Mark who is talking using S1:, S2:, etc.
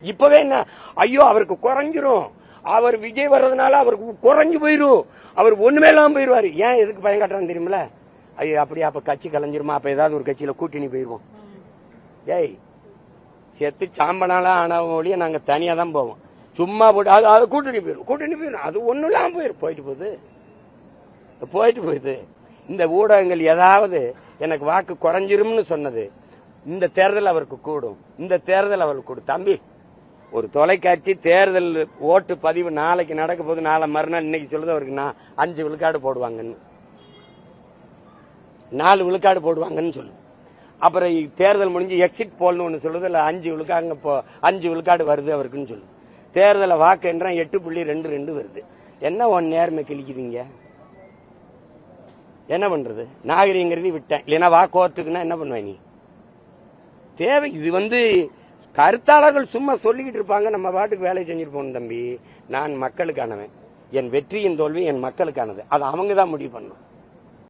S1: இப்பவே என்ன ஐயோ அவருக்கு குறைஞ்சிரும், அவர் விஜய் வர்றதுனால அவருக்கு குறைஞ்சு போயிரும், அவர் ஒண்ணுமே இல்லாம போயிருவாரு. ஏன் எதுக்கு பயம் காட்டுறான்னு தெரியுமில? ஐயோ அப்படியே அப்ப கட்சி கலைஞ்சிருமா, அப்ப ஏதாவது ஒரு கட்சியில கூட்டணி போயிருவோம். ஏய் செத்து சாம்பனாலாம் ஆன ஒழிய நாங்க தனியா தான் போவோம். சும்மா போட்டு அது கூட்டணி போயிடும், அது ஒண்ணும் இல்லாம போயிட்டு போகுது. இந்த ஊடகங்கள் ஏதாவது எனக்கு வாக்கு குறைஞ்சிரும்னு சொன்னது, இந்த தேர்தல் அவருக்கு கூடும், இந்த தேர்தல் அவருக்கு கூடும். தம்பி, ஒரு தொலைக்காட்சி தேர்தல் ஓட்டு பதிவு நாளைக்கு நடக்க போது, நாளை மறுநாள் இன்னைக்கு சொல்லுது அவருக்கு 5 விழுக்காடு போடுவாங்கன்னு, 4 விழுக்காடு போடுவாங்கன்னு சொல்லு. அப்புறம் தேர்தல் முடிஞ்சு எக்ஸிட் போல்னு ஒண்ணு சொல்லுது, இல்ல 5 விழுக்காடு வருது அவருக்குன்னு சொல்லு. தேர்தலை வாக்கு என்ற 8.22 வருது. என்ன ஒன் நேர்மை கிழிக்கிறீங்க? என்ன பண்றது? நாகரிகங்கிறது விட்டேன், இல்லைன்னா வாக்கோட்டுக்குன்னா என்ன பண்ணுவ நீ? தேவை இது கருத்தாளர்கள் சும்மா சொல்லிக்கிட்டு இருப்பாங்க, நம்ம பாட்டுக்கு வேலை செஞ்சுட்டு போகணும். தம்பி, நான் மக்களுக்கானவன், என் வெற்றியின் தோல்வி என் மக்களுக்கானது, அது அவங்க தான் முடிவு பண்ணணும்.